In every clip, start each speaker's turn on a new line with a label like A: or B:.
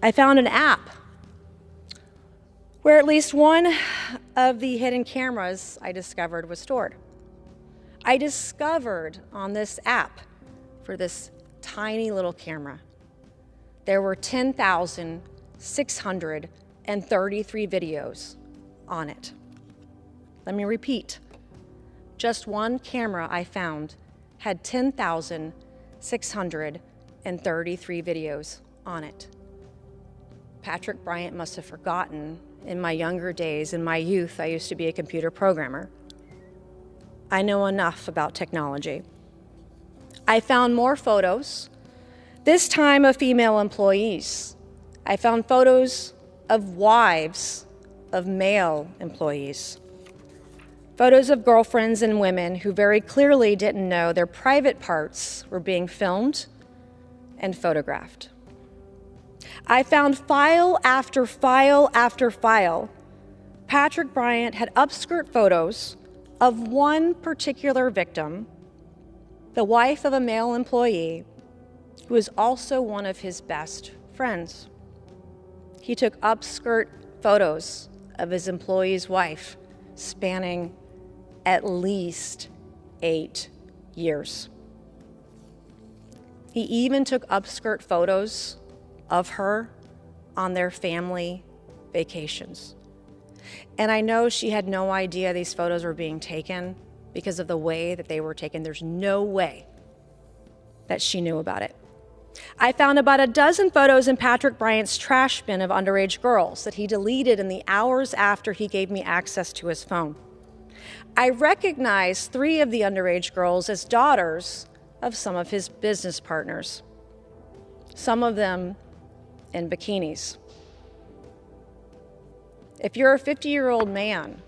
A: I found an app where at least one of the hidden cameras I discovered was stored. I discovered on this app for this tiny little camera, there were 10,633 videos on it. Let me repeat. Just one camera I found had 10,633 videos on it. Patrick Bryant must have forgotten. In my younger days, in my youth, I used to be a computer programmer. I know enough about technology. I found more photos, this time of female employees. I found photos of wives of male employees. Photos of girlfriends and women who very clearly didn't know their private parts were being filmed and photographed. I found file after file after file. Patrick Bryant had upskirt photos of one particular victim, the wife of a male employee, who is also one of his best friends. He took upskirt photos of his employee's wife spanning at least 8 years. He even took upskirt photos of her on their family vacations. And I know she had no idea these photos were being taken because of the way that they were taken. There's no way that she knew about it. I found about a dozen photos in Patrick Bryant's trash bin of underage girls that he deleted in the hours after he gave me access to his phone. I recognized 3 of the underage girls as daughters of some of his business partners, some of them in bikinis. If you're a 50-year-old man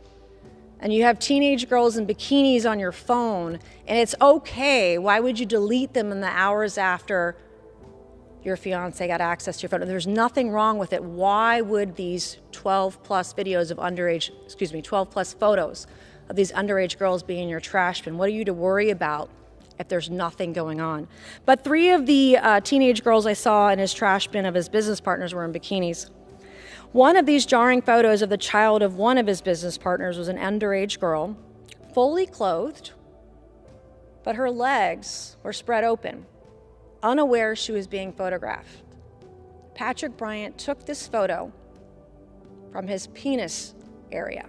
A: and you have teenage girls in bikinis on your phone and it's okay, why would you delete them in the hours after your fiance got access to your phone? There's nothing wrong with it. Why would these 12 plus photos of these underage girls be in your trash bin? What are you to worry about if there's nothing going on? But 3 of the teenage girls I saw in his trash bin of his business partners were in bikinis. One of these jarring photos of the child of one of his business partners was an underage girl, fully clothed, but her legs were spread open, unaware she was being photographed. Patrick Bryant took this photo from his penis area.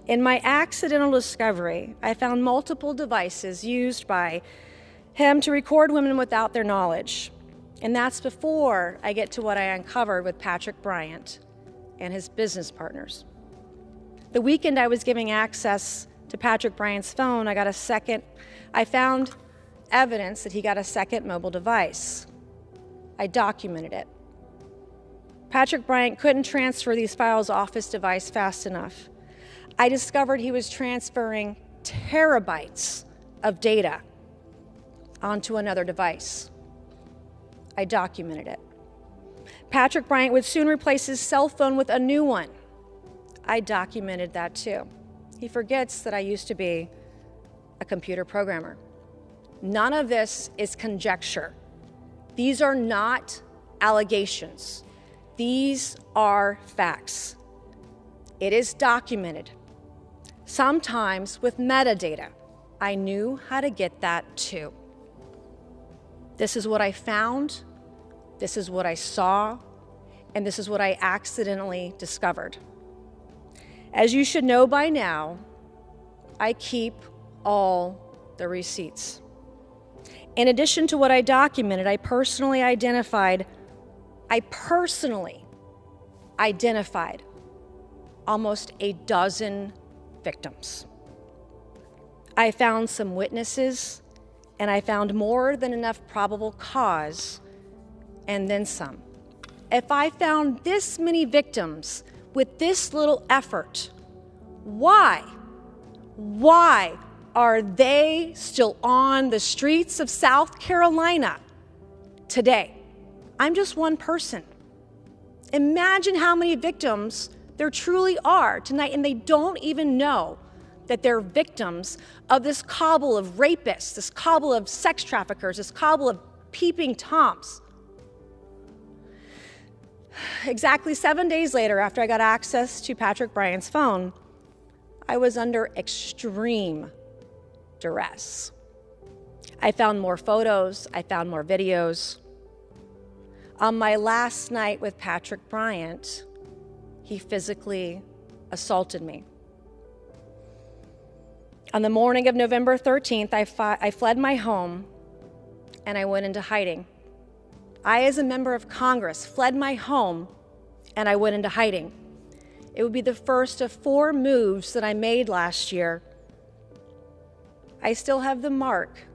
A: In my accidental discovery, I found multiple devices used by him to record women without their knowledge. And that's before I get to what I uncovered with Patrick Bryant and his business partners. The weekend I was giving access to Patrick Bryant's phone, I found evidence that he got a second mobile device. I documented it. Patrick Bryant couldn't transfer these files off his device fast enough. I discovered he was transferring terabytes of data onto another device. I documented it. Patrick Bryant would soon replace his cell phone with a new one. I documented that too. He forgets that I used to be a computer programmer. None of this is conjecture. These are not allegations. These are facts. It is documented, sometimes with metadata. I knew how to get that too. This is what I found, this is what I saw, and this is what I accidentally discovered. As you should know by now, I keep all the receipts. In addition to what I documented, I personally identified almost a dozen victims. I found some witnesses, and I found more than enough probable cause, and then some. If I found this many victims with this little effort, why are they still on the streets of South Carolina today? I'm just one person. Imagine how many victims there truly are tonight, and they don't even know that they're victims of this cabal of rapists, this cabal of sex traffickers, this cabal of peeping Toms. Exactly 7 days later, after I got access to Patrick Bryant's phone, I was under extreme duress. I found more photos, I found more videos. On my last night with Patrick Bryant, he physically assaulted me. On the morning of November 13th, I fled my home and I went into hiding. I, as a member of Congress, fled my home and I went into hiding. It would be the first of 4 moves that I made last year. I still have the mark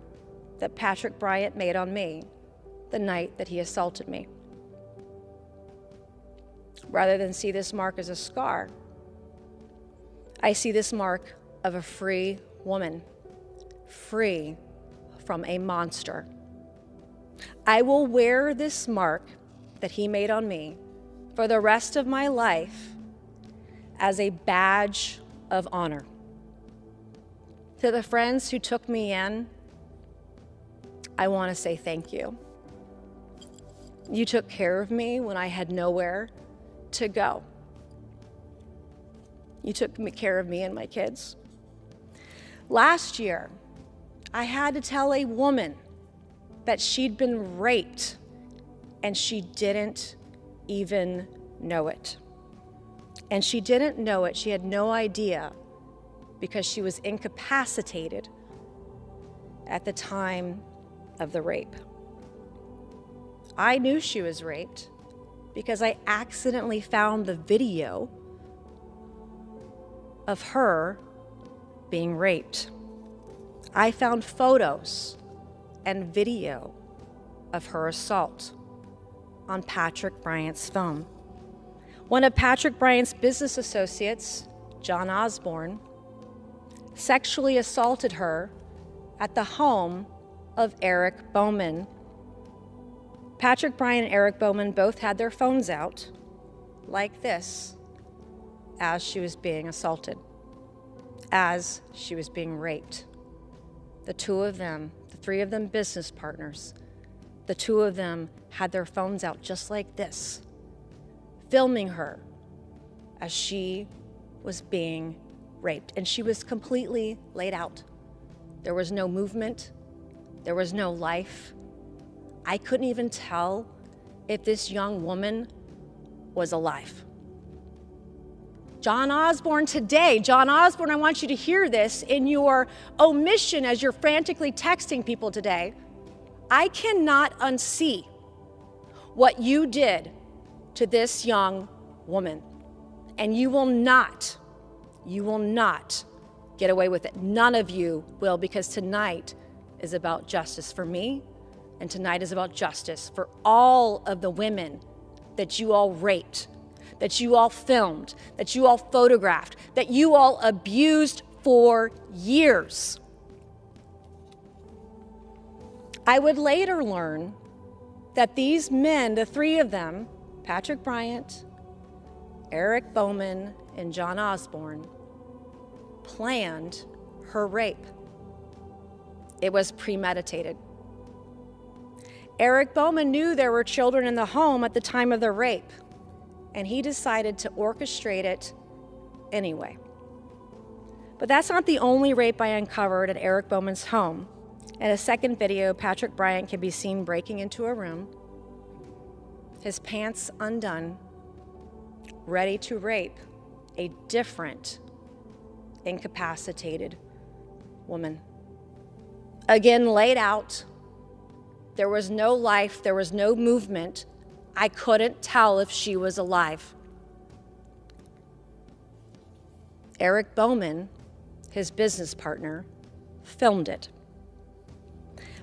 A: that Patrick Bryant made on me the night that he assaulted me. Rather than see this mark as a scar, I see this mark of a free woman, free from a monster. I will wear this mark that he made on me for the rest of my life as a badge of honor. To the friends who took me in, I want to say thank you. You took care of me when I had nowhere to go. You took care of me and my kids. Last year, I had to tell a woman that she'd been raped and she didn't even know it. And she didn't know it, she had no idea, because she was incapacitated at the time of the rape. I knew she was raped because I accidentally found the video of her being raped. I found photos and video of her assault on Patrick Bryant's phone. One of Patrick Bryant's business associates, John Osborne, sexually assaulted her at the home of Eric Bowman. Patrick Bryant and Eric Bowman both had their phones out like this as she was being assaulted, as she was being raped. The 2 of them, the 3 of them business partners, the 2 of them had their phones out just like this, filming her as she was being raped. And she was completely laid out. There was no movement. There was no life. I couldn't even tell if this young woman was alive. John Osborne today, John Osborne, I want you to hear this in your omission as you're frantically texting people today. I cannot unsee what you did to this young woman. And you will not get away with it. None of you will, because tonight is about justice for me, and tonight is about justice for all of the women that you all raped, that you all filmed, that you all photographed, that you all abused for years. I would later learn that these men, the 3 of them, Patrick Bryant, Eric Bowman, and John Osborne, planned her rape. It was premeditated. Eric Bowman knew there were children in the home at the time of the rape, and he decided to orchestrate it anyway. But that's not the only rape I uncovered at Eric Bowman's home. In a second video, Patrick Bryant can be seen breaking into a room, his pants undone, ready to rape a different incapacitated woman. Again, laid out. There was no life, there was no movement. I couldn't tell if she was alive. Eric Bowman, his business partner, filmed it.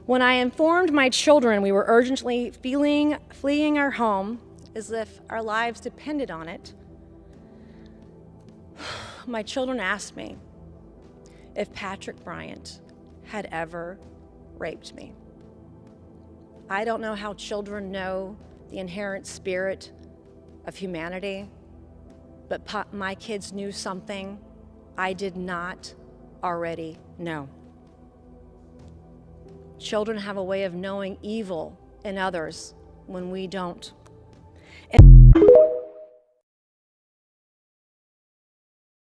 A: When I informed my children we were urgently fleeing our home as if our lives depended on it, my children asked me if Patrick Bryant had ever raped me. I don't know how children know the inherent spirit of humanity, but my kids knew something I did not already know. Children have a way of knowing evil in others when we don't. And